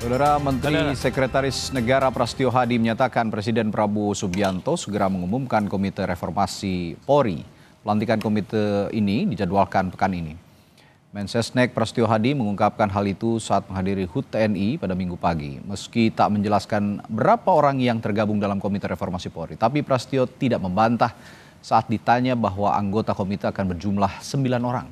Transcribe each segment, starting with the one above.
Saudara Menteri Sekretaris Negara Prasetyo Hadi menyatakan Presiden Prabowo Subianto segera mengumumkan Komite Reformasi Polri. Pelantikan komite ini dijadwalkan pekan ini. Mensesnek Prasetyo Hadi mengungkapkan hal itu saat menghadiri HUT TNI pada Minggu pagi. Meski tak menjelaskan berapa orang yang tergabung dalam Komite Reformasi Polri, tapi Prasetyo tidak membantah saat ditanya bahwa anggota komite akan berjumlah 9 orang.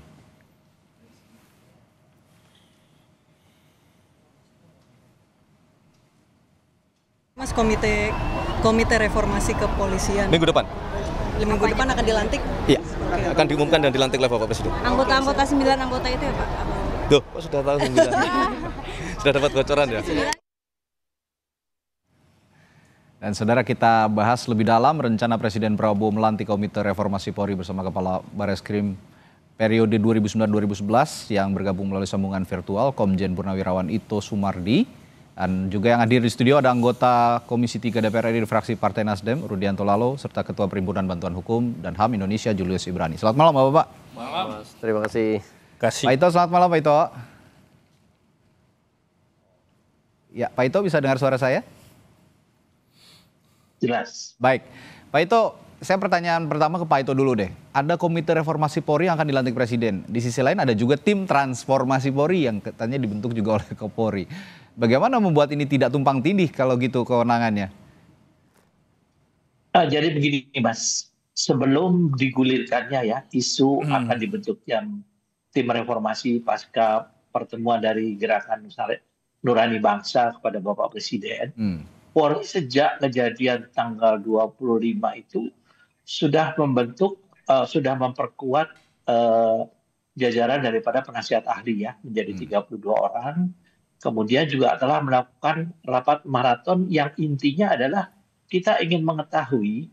Mas, komite reformasi kepolisian Minggu depan? Minggu depan akan dilantik? Iya, akan diumumkan dan dilantik oleh Bapak Presiden. Anggota 9 anggota itu ya Pak? Tuh, kok sudah tahu 9? Sudah dapat bocoran ya? Dan saudara, kita bahas lebih dalam rencana Presiden Prabowo melantik Komite Reformasi Polri bersama Kepala Bareskrim periode 2009-2011 yang bergabung melalui sambungan virtual Komjen Purnawirawan Ito Sumardi. Dan juga yang hadir di studio ada anggota Komisi 3 DPR RI fraksi Partai Nasdem, Rudianto Lalo, serta Ketua Perhimpunan Bantuan Hukum dan HAM Indonesia, Julius Ibrani. Selamat malam, Bapak. Malam. Terima kasih. Pak Ito, selamat malam, Pak Ito. Ya, Pak Ito bisa dengar suara saya? Jelas. Baik, Pak Ito, saya pertanyaan pertama ke Pak Ito dulu deh. Ada Komite Reformasi Polri yang akan dilantik Presiden. Di sisi lain ada juga tim transformasi Polri yang katanya dibentuk juga oleh Kapolri. Bagaimana membuat ini tidak tumpang tindih kalau gitu kewenangannya? Jadi begini Mas, sebelum digulirkannya ya isu akan dibentuknya tim reformasi pasca pertemuan dari Gerakan Nurani Bangsa kepada Bapak Presiden, Polri sejak kejadian tanggal 25 itu sudah memperkuat jajaran daripada penasihat ahli ya menjadi 32 orang. Kemudian juga telah melakukan rapat maraton yang intinya adalah kita ingin mengetahui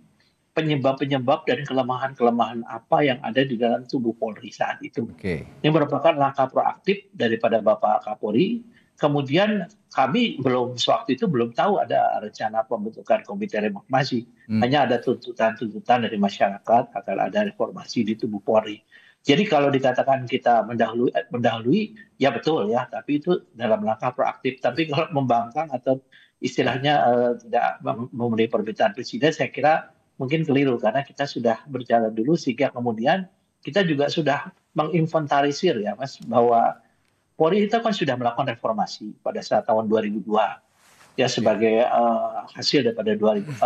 penyebab-penyebab dan kelemahan-kelemahan apa yang ada di dalam tubuh Polri saat itu. Ini merupakan langkah proaktif daripada Bapak Kapolri. Kemudian kami sewaktu itu belum tahu ada rencana pembentukan Komite Reformasi. Hanya ada tuntutan-tuntutan dari masyarakat agar ada reformasi di tubuh Polri. Jadi kalau dikatakan kita mendahului, ya betul ya, tapi itu dalam langkah proaktif. Tapi kalau membangkang atau istilahnya tidak memenuhi permintaan Presiden, saya kira mungkin keliru karena kita sudah berjalan dulu sehingga kemudian kita juga sudah menginventarisir ya Mas, bahwa Polri itu kan sudah melakukan reformasi pada saat tahun 2002 ya sebagai hasil daripada 2009.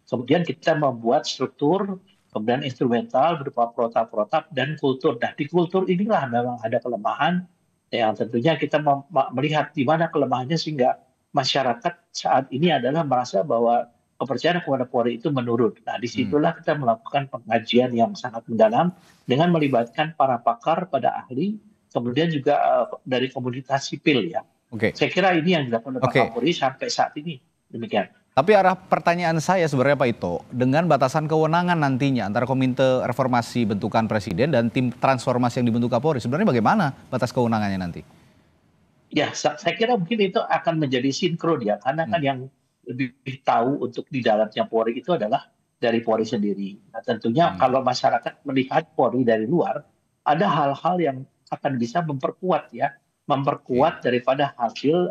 Kemudian kita membuat struktur, kemudian instrumental berupa protap-protap dan kultur. Nah, di kultur inilah memang ada kelemahan yang tentunya kita melihat di mana kelemahannya sehingga masyarakat saat ini adalah merasa bahwa kepercayaan kepada Polri itu menurun. Nah, disitulah kita melakukan pengkajian yang sangat mendalam dengan melibatkan para pakar, pada ahli, kemudian juga dari komunitas sipil ya. Saya kira ini yang dilakukan oleh Pak Kapolri sampai saat ini. Demikian. Tapi arah pertanyaan saya sebenarnya Pak Ito, dengan batasan kewenangan nantinya antara Komite Reformasi bentukan Presiden dan tim transformasi yang dibentuk Kapolri, sebenarnya bagaimana batas kewenangannya nanti? Ya, saya kira mungkin itu akan menjadi sinkron ya, karena kan yang lebih tahu untuk di dalamnya Polri itu adalah dari Polri sendiri. Nah, tentunya kalau masyarakat melihat Polri dari luar, ada hal-hal yang akan bisa memperkuat daripada hasil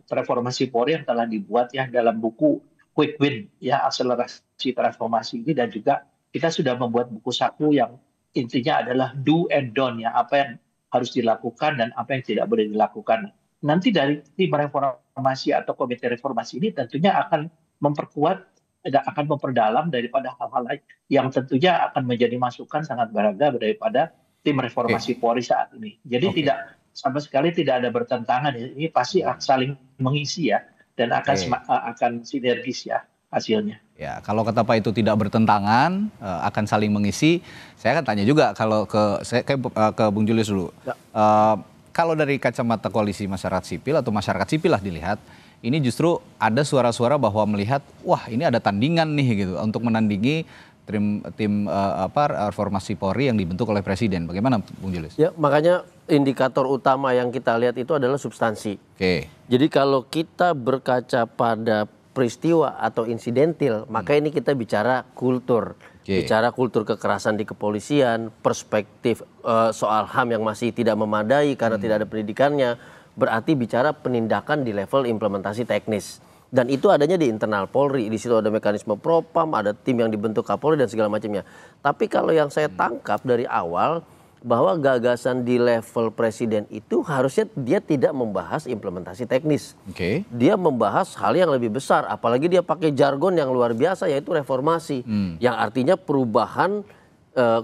reformasi Polri yang telah dibuat ya dalam buku Quick Win ya, akselerasi transformasi ini, dan juga kita sudah membuat buku saku yang intinya adalah do and don't ya, apa yang harus dilakukan dan apa yang tidak boleh dilakukan. Nanti dari tim reformasi atau komite reformasi ini tentunya akan memperkuat dan akan memperdalam daripada hal-hal lain yang tentunya akan menjadi masukan sangat berharga daripada tim reformasi Polri saat ini. Jadi sama sekali tidak ada bertentangan, ini pasti saling mengisi ya, dan akan sinergis ya hasilnya. Ya, kalau kata Pak itu tidak bertentangan, akan saling mengisi. Saya akan tanya juga kalau ke Bung Julius dulu. Kalau dari kacamata koalisi masyarakat sipil atau masyarakat sipil lah dilihat, ini justru ada suara-suara bahwa melihat, wah ini ada tandingan nih gitu untuk menandingi tim reformasi Polri yang dibentuk oleh Presiden. Bagaimana Bung Julius? Ya, makanya indikator utama yang kita lihat itu adalah substansi. Jadi kalau kita berkaca pada peristiwa atau insidentil, maka ini kita bicara kultur. bicara kultur kekerasan di kepolisian, perspektif soal HAM yang masih tidak memadai karena tidak ada pendidikannya, berarti bicara penindakan di level implementasi teknis. Dan itu adanya di internal Polri, di situ ada mekanisme propam, ada tim yang dibentuk Kapolri dan segala macamnya. Tapi kalau yang saya tangkap dari awal, bahwa gagasan di level presiden itu harusnya dia tidak membahas implementasi teknis. Dia membahas hal yang lebih besar, apalagi dia pakai jargon yang luar biasa yaitu reformasi, yang artinya perubahan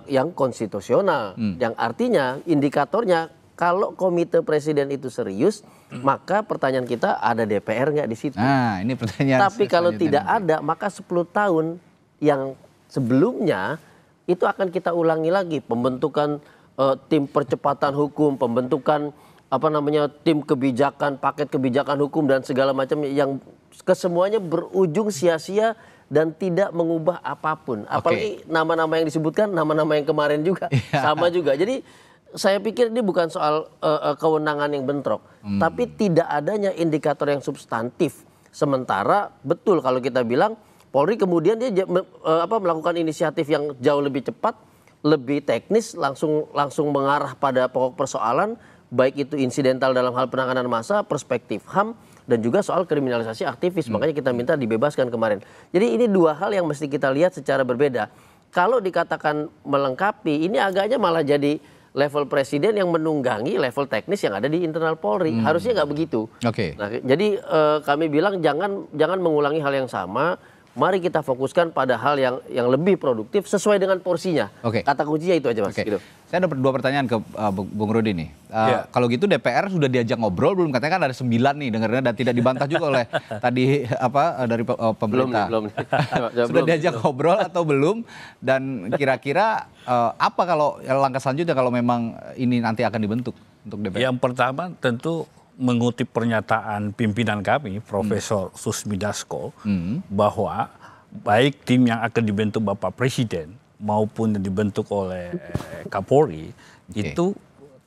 yang konstitusional, yang artinya indikatornya kalau komite presiden itu serius, maka pertanyaan kita ada DPR nggak di situ? Nah, ini pertanyaan. Tapi kalau tidak ada, maka 10 tahun yang sebelumnya itu akan kita ulangi lagi pembentukan tim percepatan hukum, pembentukan tim kebijakan, paket kebijakan hukum dan segala macam yang kesemuanya berujung sia-sia dan tidak mengubah apapun. Apalagi nama-nama yang disebutkan, nama-nama yang kemarin juga sama juga. Jadi saya pikir ini bukan soal kewenangan yang bentrok, tapi tidak adanya indikator yang substantif. Sementara betul kalau kita bilang Polri kemudian dia melakukan inisiatif yang jauh lebih cepat, lebih teknis, langsung mengarah pada pokok persoalan, baik itu insidental dalam hal penanganan massa, perspektif HAM, dan juga soal kriminalisasi aktivis. Makanya kita minta dibebaskan kemarin. Jadi ini dua hal yang mesti kita lihat secara berbeda. Kalau dikatakan melengkapi, ini agaknya malah jadi level presiden yang menunggangi level teknis yang ada di internal Polri. Harusnya nggak begitu. Nah, jadi kami bilang jangan mengulangi hal yang sama. Mari kita fokuskan pada hal yang lebih produktif sesuai dengan porsinya. Kata kuncinya itu aja, Mas. Gitu. Saya ada 2 pertanyaan ke Bung Rudi nih. Kalau gitu DPR sudah diajak ngobrol belum? Katanya kan ada 9 nih dengarnya dan tidak dibantah juga oleh tadi dari pemerintah. Belum. Sudah diajak ngobrol atau belum? Dan kira-kira apa kalau langkah selanjutnya kalau memang ini nanti akan dibentuk untuk DPR? Yang pertama tentu mengutip pernyataan pimpinan kami, Profesor Susmi Dasko, bahwa baik tim yang akan dibentuk Bapak Presiden maupun yang dibentuk oleh Kapolri itu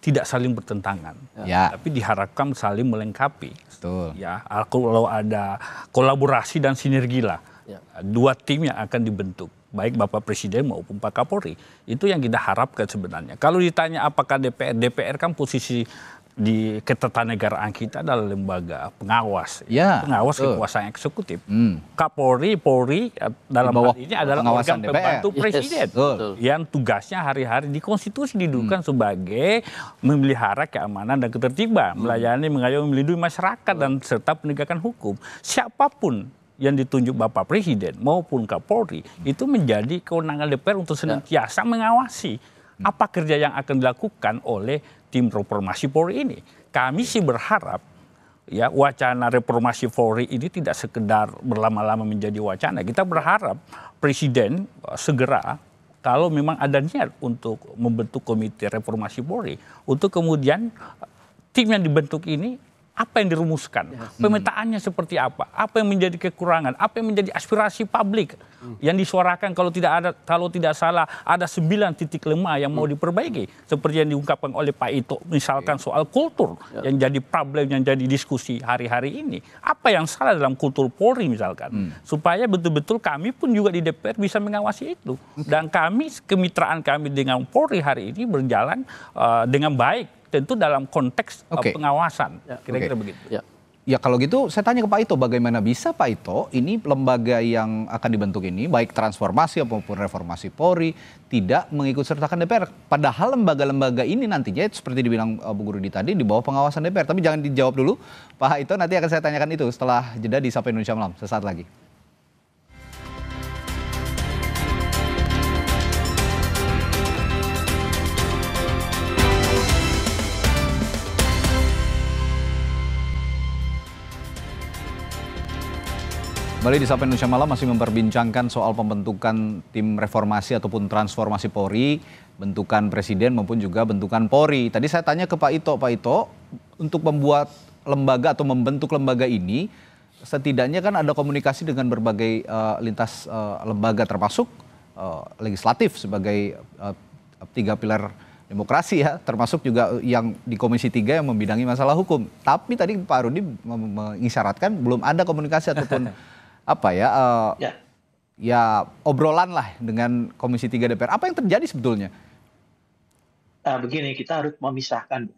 tidak saling bertentangan, tapi diharapkan saling melengkapi. Ya, kalau ada kolaborasi dan sinergi lah, 2 tim yang akan dibentuk, baik Bapak Presiden maupun Pak Kapolri. Itu yang kita harapkan sebenarnya. Kalau ditanya apakah DPR kan posisi di ketatanegaraan kita adalah lembaga pengawas, pengawas kekuasaan eksekutif. Kapolri, Polri dalam hal ini adalah organ pembantu presiden yang tugasnya hari-hari di konstitusi didudukan sebagai memelihara keamanan dan ketertiban, melayani, mengayomi, melindungi masyarakat dan serta penegakan hukum. Siapapun yang ditunjuk Bapak Presiden maupun Kapolri itu menjadi kewenangan DPR untuk senantiasa mengawasi apa kerja yang akan dilakukan oleh tim reformasi Polri ini. Kami sih berharap ya wacana reformasi Polri ini tidak sekedar berlama-lama menjadi wacana. Kita berharap Presiden segera kalau memang ada niat untuk membentuk komite reformasi Polri, untuk kemudian tim yang dibentuk ini apa yang dirumuskan, pemetaannya seperti apa yang menjadi kekurangan, apa yang menjadi aspirasi publik yang disuarakan kalau tidak salah ada 9 titik lemah yang mau diperbaiki seperti yang diungkapkan oleh Pak Ito misalkan soal kultur yang jadi problem yang jadi diskusi hari-hari ini. Apa yang salah dalam kultur Polri misalkan supaya betul-betul kami pun juga di DPR bisa mengawasi itu dan kemitraan kami dengan Polri hari ini berjalan dengan baik. Tentu dalam konteks pengawasan, kira-kira begitu. Ya kalau gitu saya tanya ke Pak Ito, bagaimana bisa Pak Ito ini lembaga yang akan dibentuk ini, baik transformasi maupun reformasi Polri, tidak mengikut sertakan DPR. Padahal lembaga-lembaga ini nantinya seperti dibilang Bu Rudi tadi di bawah pengawasan DPR. Tapi jangan dijawab dulu Pak Ito, nanti akan saya tanyakan itu setelah jeda di Sapa Indonesia Malam, sesaat lagi. Kembali di Sapa Indonesia Malam masih memperbincangkan soal pembentukan tim reformasi ataupun transformasi Polri, bentukan presiden maupun juga bentukan Polri. Tadi saya tanya ke Pak Ito, untuk membuat lembaga atau membentuk lembaga ini, setidaknya kan ada komunikasi dengan berbagai lintas lembaga termasuk legislatif sebagai 3 pilar demokrasi ya, termasuk juga yang di Komisi 3 yang membidangi masalah hukum. Tapi tadi Pak Rudi mengisyaratkan belum ada komunikasi ataupun ya obrolan lah dengan Komisi 3 DPR. Apa yang terjadi sebetulnya? Begini, kita harus memisahkan.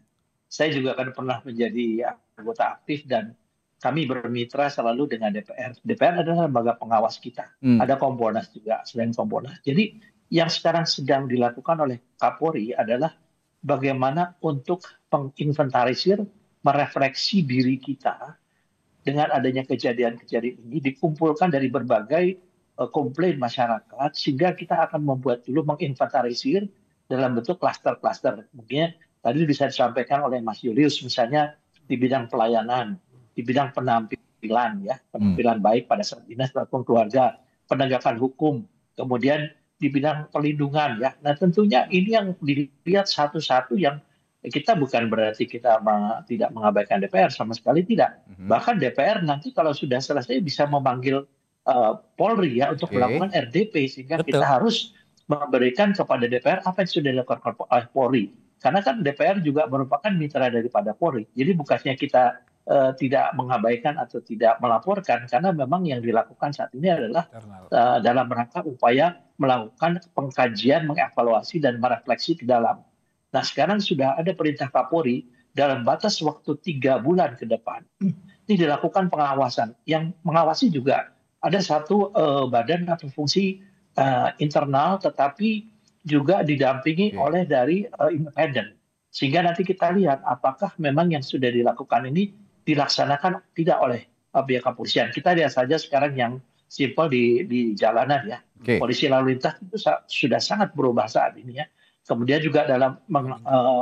Saya juga kan pernah menjadi anggota aktif dan kami bermitra selalu dengan DPR. DPR adalah lembaga pengawas kita. Ada Kompolnas juga, selain Kompolnas. Jadi yang sekarang sedang dilakukan oleh Kapolri adalah bagaimana untuk menginventarisir, merefleksi diri kita dengan adanya kejadian-kejadian ini, dikumpulkan dari berbagai komplain masyarakat, sehingga kita akan membuat dulu menginventarisir dalam bentuk klaster-klaster. Mungkin tadi bisa disampaikan oleh Mas Julius, misalnya di bidang pelayanan, di bidang penampilan, ya, penampilan baik pada saat dinas maupun keluarga, penegakan hukum, kemudian di bidang perlindungan, ya. Nah, tentunya ini yang dilihat satu-satu, yang kita bukan berarti kita tidak mengabaikan DPR, sama sekali tidak. Bahkan DPR nanti kalau sudah selesai bisa memanggil Polri ya untuk melakukan RDP, sehingga kita harus memberikan kepada DPR apa yang sudah dilakukan oleh Polri. Karena kan DPR juga merupakan mitra daripada Polri. Jadi bukannya kita tidak mengabaikan atau tidak melaporkan, karena memang yang dilakukan saat ini adalah dalam rangka upaya melakukan pengkajian, mengevaluasi, dan merefleksi ke dalam. Nah, sekarang sudah ada perintah Kapolri dalam batas waktu 3 bulan ke depan. Ini dilakukan pengawasan. Yang mengawasi juga ada satu badan atau fungsi internal, tetapi juga didampingi oleh dari independen. Sehingga nanti kita lihat apakah memang yang sudah dilakukan ini dilaksanakan tidak oleh pihak kepolisian. Kita lihat saja sekarang yang simpel di jalanan, ya. Polisi lalu lintas itu sudah sangat berubah saat ini, ya. Kemudian juga dalam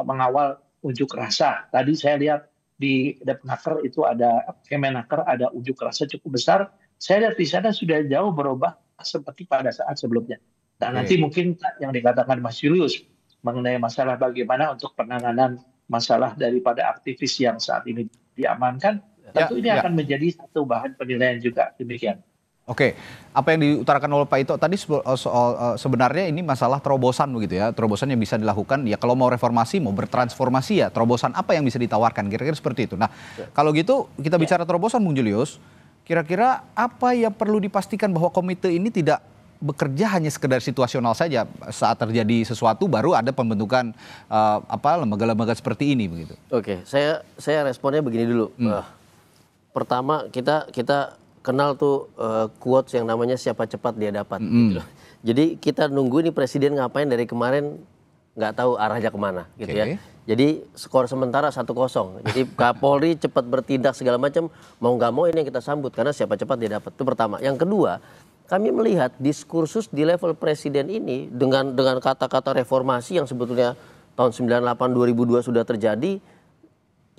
mengawal unjuk rasa. Tadi saya lihat di Depnaker itu ada, Kemenaker ada unjuk rasa cukup besar. Saya lihat di sana sudah jauh berubah seperti pada saat sebelumnya. Dan nanti mungkin yang dikatakan Mas Julius mengenai masalah bagaimana untuk penanganan masalah daripada aktivis yang saat ini diamankan, tentu ini akan menjadi satu bahan penilaian juga, demikian. Oke, apa yang diutarakan oleh Pak Ito tadi soal sebenarnya ini masalah terobosan begitu ya, terobosan yang bisa dilakukan ya kalau mau reformasi, mau bertransformasi ya, terobosan apa yang bisa ditawarkan, kira-kira seperti itu. Nah, kalau gitu kita bicara terobosan, Bung Julius, kira-kira apa yang perlu dipastikan bahwa komite ini tidak bekerja hanya sekedar situasional saja, saat terjadi sesuatu baru ada pembentukan lembaga-lembaga seperti ini begitu. Oke, saya responnya begini dulu. Pertama kita kenal tuh quotes yang namanya siapa cepat dia dapat. Gitu. Jadi kita nunggu ini presiden ngapain dari kemarin, nggak tahu arahnya kemana gitu ya. Jadi skor sementara 1-0. Jadi Kapolri cepat bertindak segala macam, mau nggak mau ini yang kita sambut karena siapa cepat dia dapat. Itu pertama. Yang kedua, kami melihat diskursus di level presiden ini dengan kata-kata reformasi yang sebetulnya tahun 98 2002 sudah terjadi,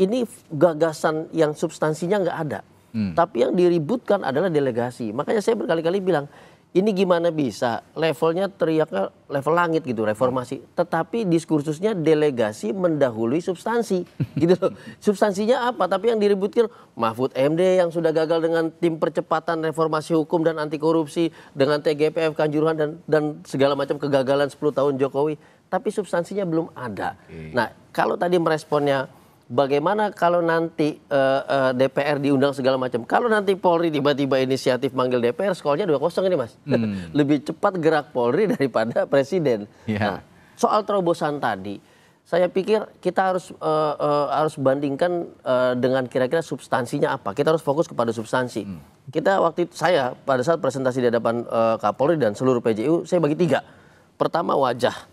ini gagasan yang substansinya nggak ada. Tapi yang diributkan adalah delegasi. Makanya saya berkali-kali bilang, ini gimana bisa levelnya teriaknya level langit gitu, reformasi. Tetapi diskursusnya delegasi mendahului substansi. Gitu loh. Substansinya apa? Tapi yang diributkan Mahfud MD yang sudah gagal dengan tim percepatan reformasi hukum dan anti korupsi, dengan TGPF Kanjuruhan dan segala macam kegagalan 10 tahun Jokowi. Tapi substansinya belum ada. Nah, kalau tadi meresponnya, bagaimana kalau nanti DPR diundang segala macam? Kalau nanti Polri tiba-tiba inisiatif manggil DPR, skornya 2-0 ini, Mas. Lebih cepat gerak Polri daripada Presiden. Nah, soal terobosan tadi, saya pikir kita harus bandingkan dengan kira-kira substansinya apa. Kita harus fokus kepada substansi. Kita waktu itu, saya pada saat presentasi di hadapan Kapolri dan seluruh PJU, saya bagi 3. Pertama wajah,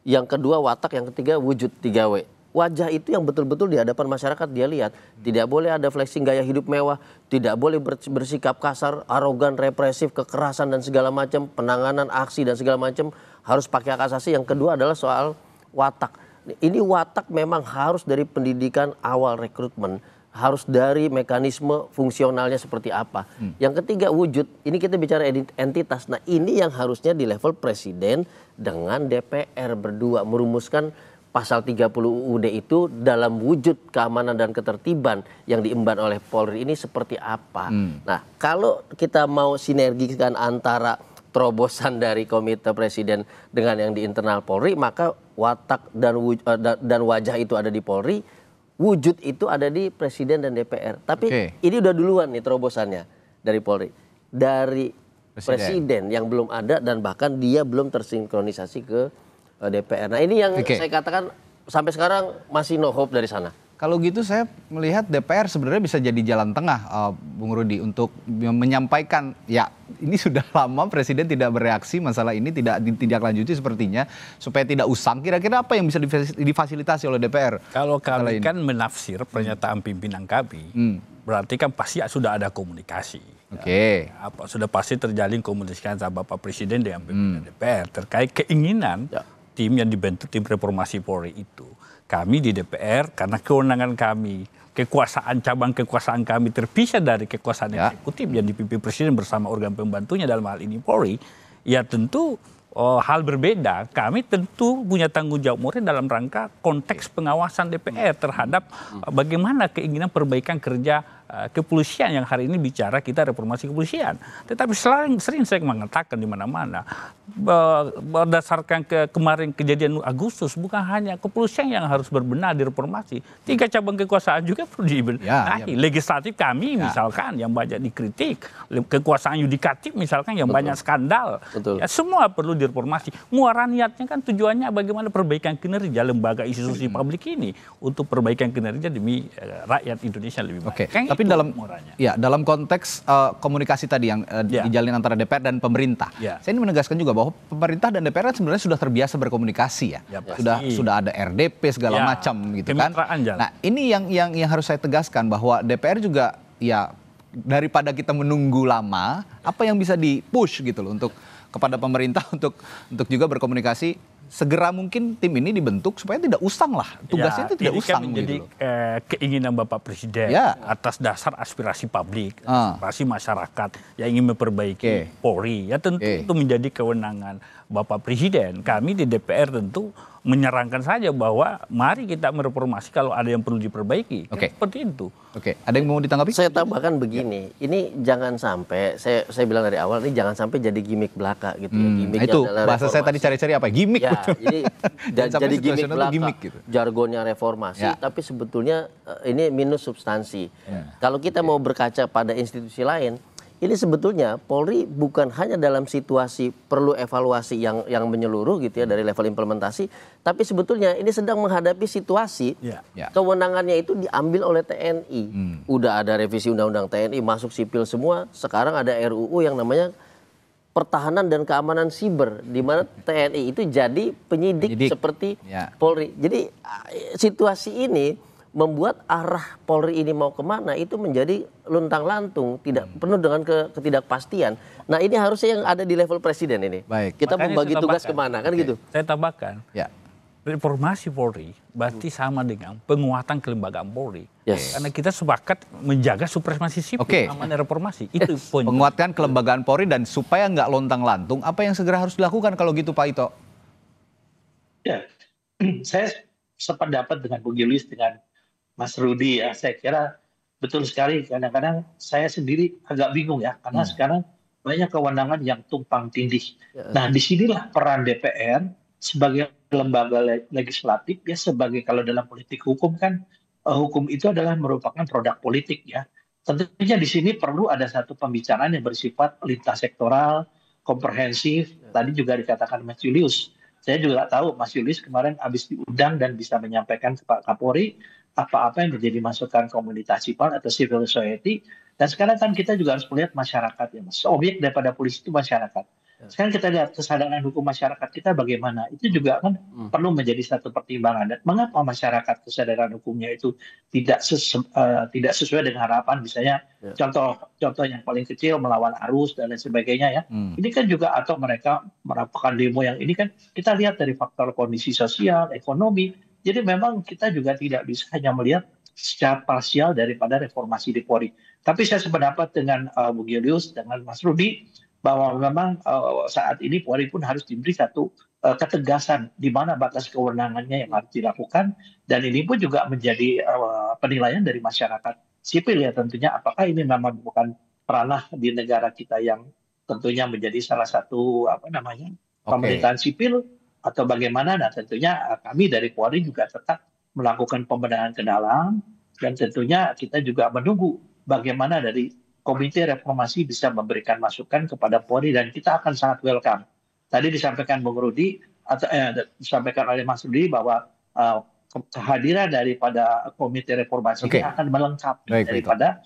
yang kedua watak, yang ketiga wujud, 3W. Wajah itu yang betul-betul di hadapan masyarakat dia lihat. Tidak boleh ada flexing gaya hidup mewah, tidak boleh bersikap kasar, arogan, represif, kekerasan dan segala macam, penanganan aksi dan segala macam harus pakai hak asasi. Yang kedua adalah soal watak. Ini watak memang harus dari pendidikan awal rekrutmen, harus dari mekanisme fungsionalnya seperti apa. Yang ketiga wujud, ini kita bicara entitas. Nah, ini yang harusnya di level presiden dengan DPR berdua merumuskan pasal 30 UUD itu dalam wujud keamanan dan ketertiban yang diemban oleh Polri ini seperti apa. Nah, kalau kita mau sinergikan antara terobosan dari komite presiden dengan yang di internal Polri, maka watak dan wajah itu ada di Polri, wujud itu ada di presiden dan DPR. Tapi ini udah duluan nih terobosannya dari Polri. Dari presiden yang belum ada dan bahkan dia belum tersinkronisasi ke DPR. Nah ini yang saya katakan sampai sekarang masih no hope dari sana. Kalau gitu saya melihat DPR sebenarnya bisa jadi jalan tengah, Bung Rudi, untuk menyampaikan ya ini sudah lama Presiden tidak bereaksi masalah ini, tidak ditindaklanjuti sepertinya, supaya tidak usang. Kira-kira apa yang bisa difasilitasi oleh DPR? Kalau kami kan menafsir pernyataan pimpinan kami, berarti kan pasti sudah ada komunikasi. Oke. Sudah pasti terjalin komunikasi antara Bapak Presiden dengan pimpinan DPR terkait keinginan tim yang dibentuk tim reformasi Polri itu. Kami di DPR karena kewenangan kami, cabang kekuasaan kami terpisah dari kekuasaan eksekutif yang dipimpin Presiden bersama organ pembantunya dalam hal ini Polri, ya tentu hal berbeda. Kami tentu punya tanggung jawab moral dalam rangka konteks pengawasan DPR terhadap bagaimana keinginan perbaikan kerja kepolisian yang hari ini bicara kita reformasi kepolisian. Tetapi sering saya mengatakan di mana-mana berdasarkan kemarin kejadian Agustus, bukan hanya kepolisian yang harus berbenah direformasi. 3 cabang kekuasaan juga perlu dibenahi. Legislatif kami misalkan yang banyak dikritik, kekuasaan yudikatif misalkan yang banyak skandal. Ya, semua perlu direformasi. Muara niatnya kan tujuannya bagaimana perbaikan kinerja lembaga institusi publik ini untuk perbaikan kinerja demi rakyat Indonesia lebih baik. Tapi dalam konteks komunikasi tadi yang dijalin antara DPR dan pemerintah, saya ingin menegaskan juga bahwa pemerintah dan DPR sebenarnya sudah terbiasa berkomunikasi ya, sudah ada RDP segala macam gitu kan. Nah ini yang harus saya tegaskan bahwa DPR juga ya daripada kita menunggu lama, apa yang bisa di-push gitu loh untuk kepada pemerintah untuk juga berkomunikasi. Segera mungkin tim ini dibentuk supaya tidak usang lah. Tugasnya itu tidak usang. Kan menjadi keinginan Bapak Presiden atas dasar aspirasi publik, aspirasi masyarakat yang ingin memperbaiki Polri. Ya tentu itu menjadi kewenangan Bapak Presiden. Kami di DPR tentu menyarankan saja bahwa mari kita mereformasi kalau ada yang perlu diperbaiki. Seperti itu. Ada yang mau ditanggapi? Saya tambahkan begini, ini jangan sampai, saya bilang dari awal, ini jangan sampai jadi gimmick belaka gitu ya. Gimmicknya itu adalah bahasa saya tadi cari-cari apa? Gimmick. Ya, jadi gimmick belaka, gimmick gitu. Jargonnya reformasi, tapi sebetulnya ini minus substansi. Kalau kita mau berkaca pada institusi lain, ini sebetulnya Polri bukan hanya dalam situasi perlu evaluasi yang menyeluruh gitu ya dari level implementasi, tapi sebetulnya ini sedang menghadapi situasi kewenangannya itu diambil oleh TNI. Udah ada revisi undang-undang TNI masuk sipil semua, sekarang ada RUU yang namanya Pertahanan dan Keamanan Siber di mana TNI itu jadi penyidik seperti Polri. Jadi situasi ini membuat arah Polri ini mau kemana itu menjadi luntang-lantung, tidak penuh dengan ketidakpastian. Nah ini harusnya yang ada di level presiden ini. Kita membagi tugas kemana kan gitu. Saya tambahkan, reformasi Polri berarti sama dengan penguatan kelembagaan Polri. Karena kita sepakat menjaga supremasi sipil, amanah reformasi. Itu poin. Penguatan kelembagaan Polri dan supaya nggak lontang-lantung, apa yang segera harus dilakukan kalau gitu Pak Ito? Ya, saya sependapat dengan Bung Julius, dengan Mas Rudi ya, saya kira betul sekali. Kadang-kadang saya sendiri agak bingung ya, karena sekarang banyak kewenangan yang tumpang tindih. Nah, disinilah peran DPR sebagai lembaga legislatif ya, sebagai kalau dalam politik hukum kan hukum itu adalah merupakan produk politik ya. Tentunya di sini perlu ada satu pembicaraan yang bersifat lintas sektoral, komprehensif. Tadi juga dikatakan Mas Julius. Saya juga tahu Mas Julius kemarin habis diundang dan bisa menyampaikan ke Pak Kapolri apa-apa yang menjadi masukan komunitas sipil atau civil society. Dan sekarang kan kita juga harus melihat masyarakat ya Mas. Objek daripada polisi itu masyarakat. Sekarang kita lihat kesadaran hukum masyarakat kita bagaimana. Itu juga kan perlu menjadi satu pertimbangan. Dan mengapa masyarakat kesadaran hukumnya itu tidak sesuai dengan harapan. Misalnya contoh yang paling kecil melawan arus dan lain sebagainya ya. Ini kan juga atau mereka melakukan demo yang ini kan kita lihat dari faktor kondisi sosial, ekonomi. Jadi memang kita juga tidak bisa hanya melihat secara parsial daripada reformasi di Polri. Tapi saya sependapat dengan Bung Julius, dengan Mas Rudi, bahwa memang saat ini Polri pun harus diberi satu ketegasan di mana batas kewenangannya yang harus dilakukan. Dan ini pun juga menjadi penilaian dari masyarakat sipil ya tentunya. Apakah ini memang bukan ranah di negara kita yang tentunya menjadi salah satu pemerintahan sipil, atau bagaimana. Nah tentunya kami dari Polri juga tetap melakukan pembenahan ke dalam dan tentunya kita juga menunggu bagaimana dari Komite Reformasi bisa memberikan masukan kepada Polri dan kita akan sangat welcome. Tadi disampaikan Bung Rudi atau disampaikan oleh Mas Rudi bahwa kehadiran daripada Komite Reformasi ini akan melengkapi daripada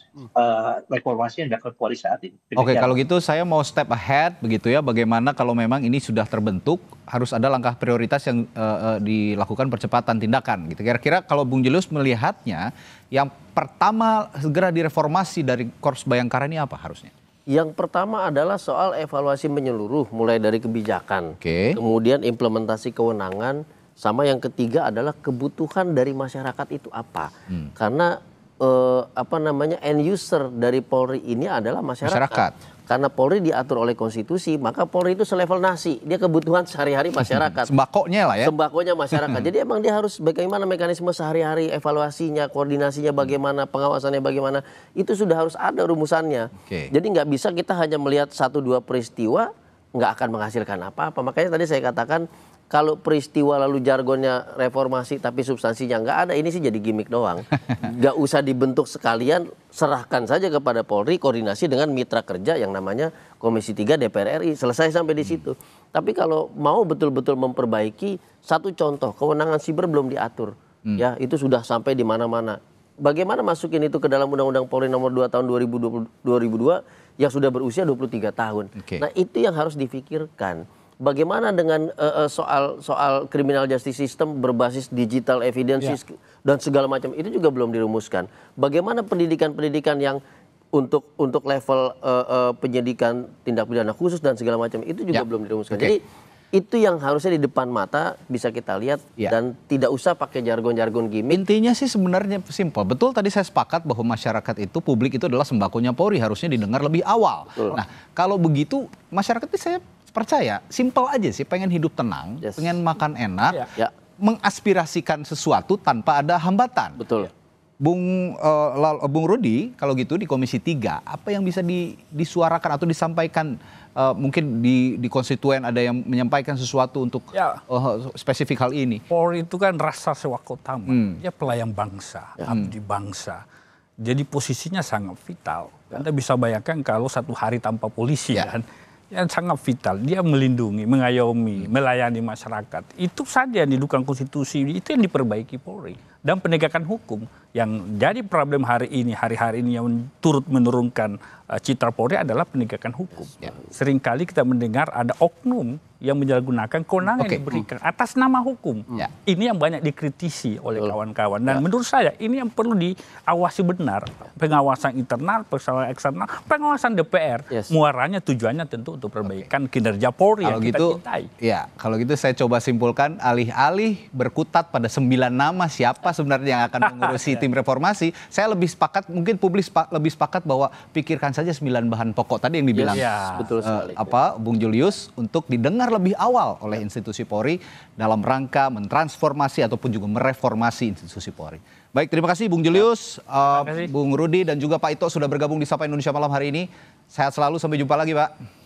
reformasi yang dilakukan Polri saat ini. Oke, kalau gitu saya mau step ahead begitu ya. Bagaimana kalau memang ini sudah terbentuk, harus ada langkah prioritas yang dilakukan percepatan tindakan gitu. Kira-kira kalau Bung Julius melihatnya, yang pertama segera direformasi dari Korps Bayangkara ini apa harusnya? Yang pertama adalah soal evaluasi menyeluruh, mulai dari kebijakan, kemudian implementasi kewenangan, sama yang ketiga adalah kebutuhan dari masyarakat itu apa. Karena end user dari Polri ini adalah masyarakat. Karena Polri diatur oleh konstitusi, maka Polri itu selevel nasi. Dia kebutuhan sehari-hari masyarakat. Sembakonya lah ya. Sembakonya masyarakat. Jadi emang dia harus bagaimana mekanisme sehari-hari, evaluasinya, koordinasinya bagaimana, pengawasannya bagaimana. Itu sudah harus ada rumusannya. Jadi nggak bisa kita hanya melihat 1-2 peristiwa, nggak akan menghasilkan apa-apa. Makanya tadi saya katakan, kalau peristiwa lalu jargonnya reformasi tapi substansinya nggak ada, ini sih jadi gimmick doang. Nggak usah dibentuk sekalian, serahkan saja kepada Polri koordinasi dengan mitra kerja yang namanya Komisi 3 DPR RI. Selesai sampai di situ. Tapi kalau mau betul-betul memperbaiki, satu contoh, kewenangan siber belum diatur. Ya, itu sudah sampai di mana-mana. Bagaimana masukin itu ke dalam Undang-Undang Polri nomor 2 tahun 2002 yang sudah berusia 23 tahun. Nah, itu yang harus difikirkan. Bagaimana dengan soal criminal justice system berbasis digital evidence dan segala macam, itu juga belum dirumuskan. Bagaimana pendidikan-pendidikan yang untuk level penyidikan tindak pidana khusus dan segala macam, itu juga belum dirumuskan. Jadi itu yang harusnya di depan mata bisa kita lihat dan tidak usah pakai jargon-jargon gimmick. Intinya sih sebenarnya simpel. Betul, tadi saya sepakat bahwa masyarakat itu, publik itu adalah sembakonya Polri, harusnya didengar lebih awal. Nah, kalau begitu masyarakat itu saya percaya, simpel aja sih, pengen hidup tenang, pengen makan enak, mengaspirasikan sesuatu tanpa ada hambatan. Betul. Bung Rudi, kalau gitu di Komisi 3, apa yang bisa disuarakan atau disampaikan, mungkin di konstituen ada yang menyampaikan sesuatu untuk spesifik hal ini? Polri itu kan rasa sewakotama, dia pelayan bangsa, abdi bangsa. Jadi posisinya sangat vital. Anda bisa bayangkan kalau satu hari tanpa polisi kan, yang sangat vital, dia melindungi, mengayomi, melayani masyarakat. Itu saja yang didukung konstitusi, itu yang diperbaiki Polri. Dan penegakan hukum yang jadi problem hari ini yang turut menurunkan citra Polri adalah penegakan hukum. Seringkali kita mendengar ada oknum yang menyalahgunakan kewenangan yang diberikan atas nama hukum. Ini yang banyak dikritisi oleh kawan-kawan. Dan menurut saya ini yang perlu diawasi benar. Pengawasan internal, pengawasan eksternal, pengawasan DPR. Muaranya tujuannya tentu untuk perbaikan kinerja Polri yang kita cintai. Kalau gitu saya coba simpulkan, alih-alih berkutat pada 9 nama siapa sebenarnya yang akan mengurusi tim reformasi, saya lebih sepakat, mungkin publik lebih sepakat bahwa pikirkan saja 9 bahan pokok tadi yang dibilang betul sekali. Bung Julius, untuk didengar lebih awal oleh institusi Polri dalam rangka mentransformasi ataupun juga mereformasi institusi Polri. Baik, terima kasih Bung Julius, Bung Rudi dan juga Pak Ito sudah bergabung di Sapa Indonesia Malam hari ini. Sehat selalu, sampai jumpa lagi Pak.